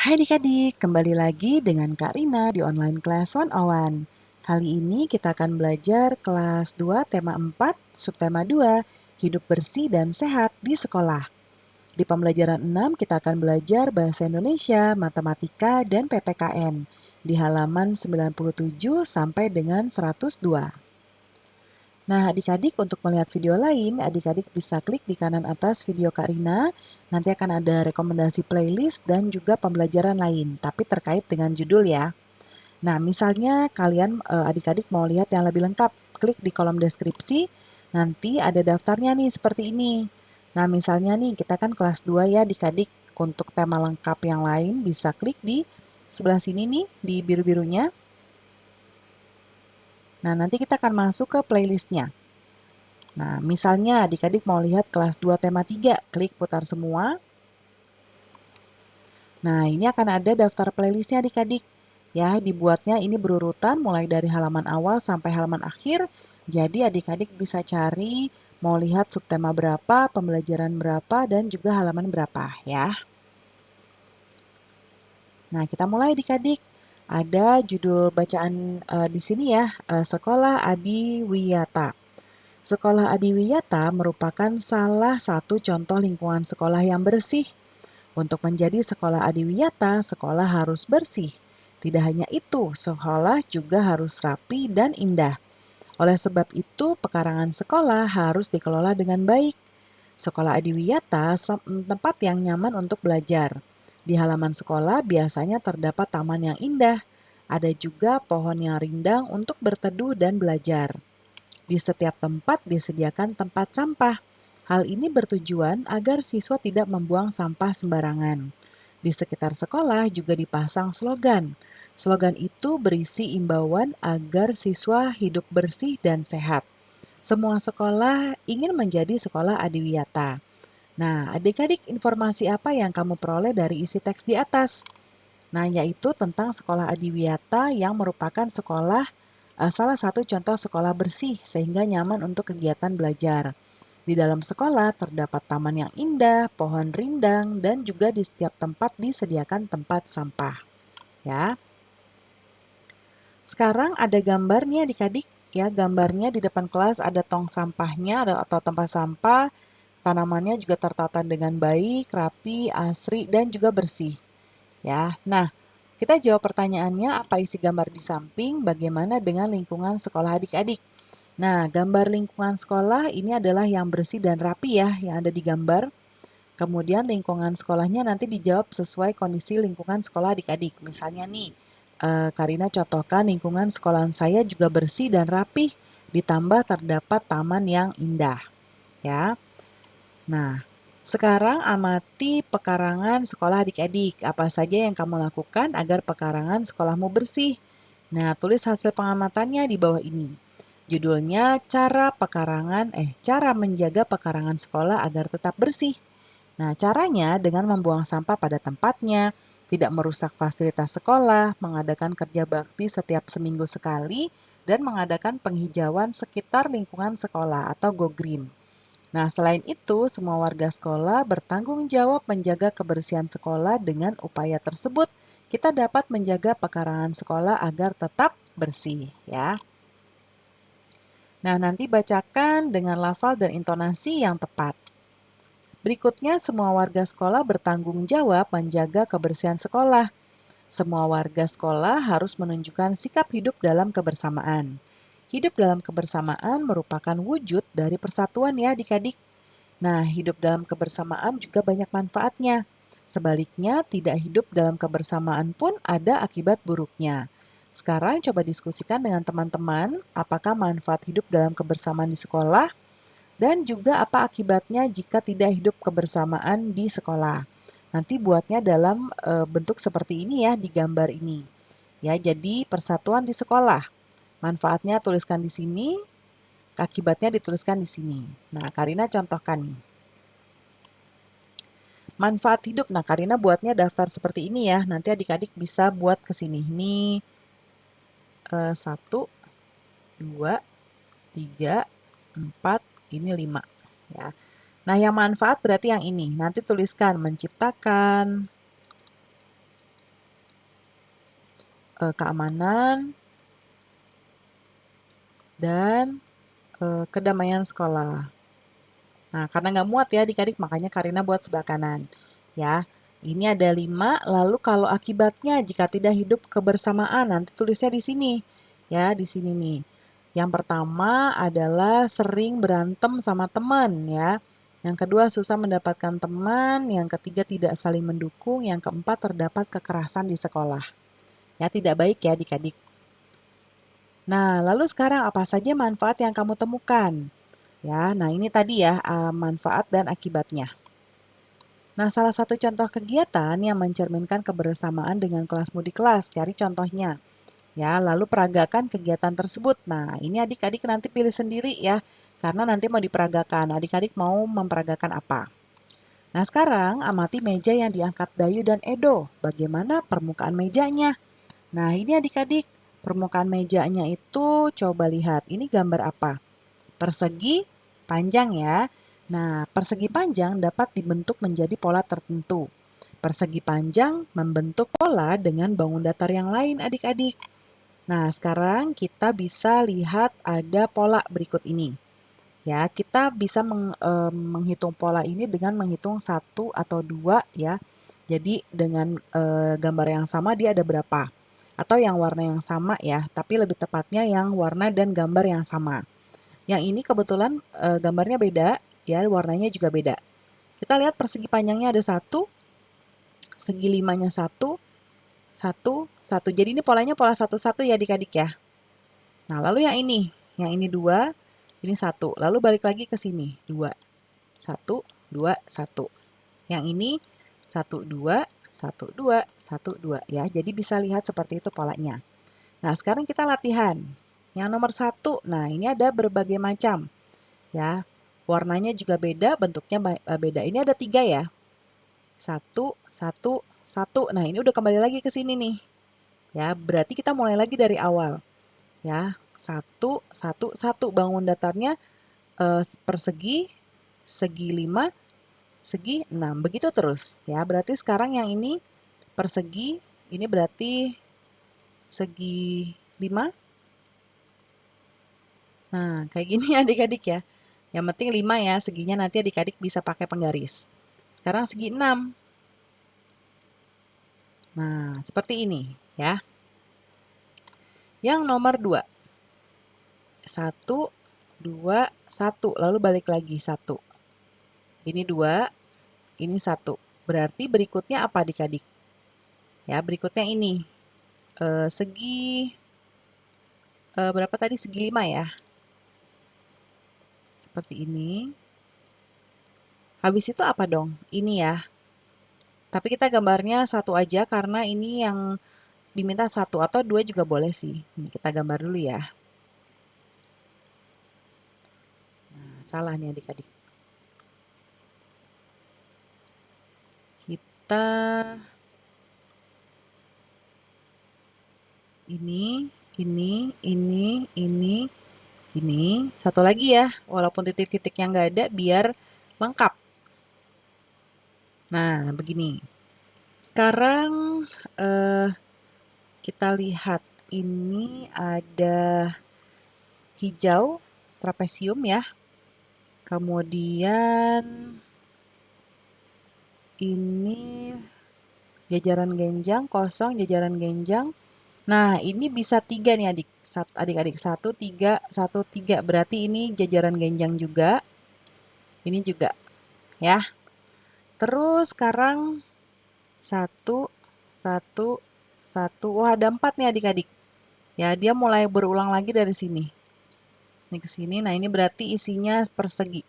Hai adik-adik, kembali lagi dengan Kak Rina di online class 101. Kali ini kita akan belajar kelas 2 tema 4, subtema 2, hidup bersih dan sehat di sekolah. Di pembelajaran 6 kita akan belajar bahasa Indonesia, matematika, dan PPKN di halaman 97 sampai dengan 102. Nah, adik-adik untuk melihat video lain, adik-adik bisa klik di kanan atas video Kak Rina. Nanti akan ada rekomendasi playlist dan juga pembelajaran lain, tapi terkait dengan judul ya. Nah, misalnya kalian adik-adik mau lihat yang lebih lengkap, klik di kolom deskripsi. Nanti ada daftarnya nih seperti ini. Nah, misalnya nih kita kan kelas 2 ya adik-adik. Untuk tema lengkap yang lain bisa klik di sebelah sini nih di biru-birunya. Nah, nanti kita akan masuk ke playlistnya. Nah, misalnya adik-adik mau lihat kelas 2 tema 3, klik putar semua. Nah, ini akan ada daftar playlistnya adik-adik. Ya, dibuatnya ini berurutan mulai dari halaman awal sampai halaman akhir. Jadi adik-adik bisa cari mau lihat subtema berapa, pembelajaran berapa, dan juga halaman berapa ya. Nah, kita mulai adik-adik. Ada judul bacaan di sini ya, Sekolah Adi Wiyata. Sekolah Adiwiyata merupakan salah satu contoh lingkungan sekolah yang bersih. Untuk menjadi sekolah Adiwiyata, sekolah harus bersih. Tidak hanya itu, sekolah juga harus rapi dan indah. Oleh sebab itu, pekarangan sekolah harus dikelola dengan baik. Sekolah Adiwiyata tempat yang nyaman untuk belajar. Di halaman sekolah biasanya terdapat taman yang indah. Ada juga pohon yang rindang untuk berteduh dan belajar. Di setiap tempat disediakan tempat sampah. Hal ini bertujuan agar siswa tidak membuang sampah sembarangan. Di sekitar sekolah juga dipasang slogan. Slogan itu berisi imbauan agar siswa hidup bersih dan sehat. Semua sekolah ingin menjadi sekolah adiwiyata. Nah, adik-adik, informasi apa yang kamu peroleh dari isi teks di atas? Nah, yaitu tentang sekolah adiwiyata yang merupakan salah satu contoh sekolah bersih sehingga nyaman untuk kegiatan belajar. Di dalam sekolah terdapat taman yang indah, pohon rindang, dan juga di setiap tempat disediakan tempat sampah. Ya, sekarang ada gambar nih adik-adik. Ya, gambarnya di depan kelas ada tong sampahnya atau tempat sampah. Tanamannya juga tertata dengan baik, rapi, asri, dan juga bersih. Ya, nah kita jawab pertanyaannya apa isi gambar di samping, bagaimana dengan lingkungan sekolah adik-adik. Nah, gambar lingkungan sekolah ini adalah yang bersih dan rapi ya, yang ada di gambar. Kemudian lingkungan sekolahnya nanti dijawab sesuai kondisi lingkungan sekolah adik-adik. Misalnya nih, Karina contohkan lingkungan sekolah saya juga bersih dan rapih, ditambah terdapat taman yang indah. Ya, nah sekarang amati pekarangan sekolah adik-adik. Apa saja yang kamu lakukan agar pekarangan sekolahmu bersih? Nah, tulis hasil pengamatannya di bawah ini. Judulnya cara menjaga pekarangan sekolah agar tetap bersih. Nah, caranya dengan membuang sampah pada tempatnya, tidak merusak fasilitas sekolah, mengadakan kerja bakti setiap seminggu sekali, dan mengadakan penghijauan sekitar lingkungan sekolah atau go green. Nah, selain itu, semua warga sekolah bertanggung jawab menjaga kebersihan sekolah. Dengan upaya tersebut, kita dapat menjaga pekarangan sekolah agar tetap bersih, ya. Nah, nanti bacakan dengan lafal dan intonasi yang tepat. Berikutnya, semua warga sekolah bertanggung jawab menjaga kebersihan sekolah. Semua warga sekolah harus menunjukkan sikap hidup dalam kebersamaan. Hidup dalam kebersamaan merupakan wujud dari persatuan ya adik-adik. Nah, hidup dalam kebersamaan juga banyak manfaatnya. Sebaliknya, tidak hidup dalam kebersamaan pun ada akibat buruknya. Sekarang coba diskusikan dengan teman-teman, apakah manfaat hidup dalam kebersamaan di sekolah dan juga apa akibatnya jika tidak hidup kebersamaan di sekolah. Nanti buatnya dalam bentuk seperti ini ya di gambar ini. Ya, jadi persatuan di sekolah. Manfaatnya tuliskan di sini, akibatnya dituliskan di sini. Nah, Karina contohkan nih. Manfaat hidup. Nah, Karina buatnya daftar seperti ini ya. Nanti adik-adik bisa buat ke sini. Ini 1, 2, 3, 4, ini 5 ya. Nah, yang manfaat berarti yang ini. Nanti tuliskan menciptakan, keamanan, dan kedamaian sekolah. Nah, karena nggak muat ya adik-adik, makanya Karina buat sebelah kanan. Ya, ini ada 5, lalu kalau akibatnya jika tidak hidup kebersamaan, nanti tulisnya di sini. Ya, di sini nih. Yang pertama adalah sering berantem sama teman ya. Yang kedua susah mendapatkan teman, yang ketiga tidak saling mendukung, yang keempat terdapat kekerasan di sekolah. Ya, tidak baik ya adik-adik. Nah, lalu sekarang apa saja manfaat yang kamu temukan? Ya, nah ini tadi ya manfaat dan akibatnya. Nah, salah satu contoh kegiatan yang mencerminkan kebersamaan dengan kelasmu di kelas, cari contohnya. Ya, lalu peragakan kegiatan tersebut. Nah, ini adik-adik nanti pilih sendiri ya, karena nanti mau diperagakan. Adik-adik mau memperagakan apa? Nah, sekarang amati meja yang diangkat Dayu dan Edo. Bagaimana permukaan mejanya? Nah, ini adik-adik, permukaan mejanya itu coba lihat, ini gambar apa? Persegi panjang ya. Nah, persegi panjang dapat dibentuk menjadi pola tertentu. Persegi panjang membentuk pola dengan bangun datar yang lain adik-adik. Nah, sekarang kita bisa lihat ada pola berikut ini. Ya, kita bisa menghitung pola ini dengan menghitung 1 atau 2 ya. Jadi dengan gambar yang sama dia ada berapa? Atau yang warna yang sama ya, tapi lebih tepatnya yang warna dan gambar yang sama. Yang ini kebetulan gambarnya beda, ya warnanya juga beda. Kita lihat persegi panjangnya ada 1, segi limanya 1, 1, 1. Jadi ini polanya pola 1-1 ya adik-adik ya. Nah lalu yang ini 2, ini 1. Lalu balik lagi ke sini, 2, 1, 2, 1. Yang ini 1, 2, 1, 2, 1, 2 ya. Jadi bisa lihat seperti itu polanya. Nah sekarang kita latihan. Yang nomor 1, nah ini ada berbagai macam. Ya, warnanya juga beda, bentuknya beda. Ini ada 3 ya. 1, 1, 1. Nah, ini udah kembali lagi ke sini nih. Ya, berarti kita mulai lagi dari awal. Ya, 1, 1, 1. Bangun datarnya persegi, segi 5, segi 6. Begitu terus. Ya, berarti sekarang yang ini persegi, ini berarti segi 5. Nah, kayak gini adik-adik ya. Yang penting 5 ya, seginya nanti adik-adik bisa pakai penggaris. Sekarang segi 6. Nah, seperti ini ya. Yang nomor 2. 1, 2, 1. Lalu balik lagi 1. Ini 2, ini 1. Berarti berikutnya apa adik-adik? Ya, berikutnya ini. Segi berapa tadi? Segi 5 ya. Seperti ini. Habis itu apa dong? Ini ya. Tapi kita gambarnya 1 aja karena ini yang diminta 1 atau 2 juga boleh sih. Ini kita gambar dulu ya. Nah, salah nih adik-adik. Kita ini, ini. Satu lagi ya, walaupun titik-titiknya nggak ada biar lengkap. Nah, begini. Sekarang kita lihat ini ada hijau, trapesium ya. Kemudian ini jajaran genjang, kosong, jajaran genjang. Nah, ini bisa 3 nih adik-adik. 1, 3, 1, 3. Berarti ini jajaran genjang juga. Ini juga ya. Terus sekarang 1, 1, 1. Wah, ada 4 nih adik-adik. Ya, dia mulai berulang lagi dari sini. Ini ke sini. Nah, ini berarti isinya persegi.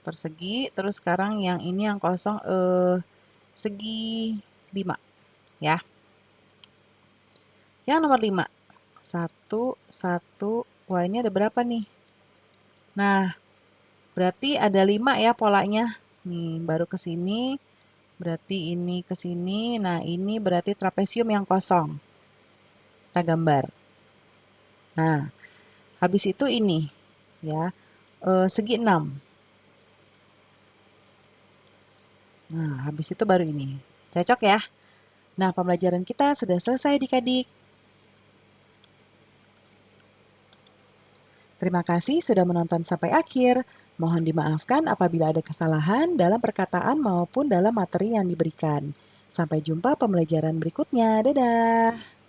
Persegi, terus sekarang yang ini yang kosong segi 5 ya. Yang nomor 5. 1, 1. Wah, ini ada berapa nih? Nah, berarti ada 5 ya polanya. Nih, baru ke sini. Berarti ini ke sini. Nah, ini berarti trapesium yang kosong. Kita gambar. Nah, habis itu ini ya. Segi 6. Nah, habis itu baru ini. Cocok ya? Nah, pembelajaran kita sudah selesai adik-adik. Terima kasih sudah menonton sampai akhir. Mohon dimaafkan apabila ada kesalahan dalam perkataan maupun dalam materi yang diberikan. Sampai jumpa pembelajaran berikutnya. Dadah!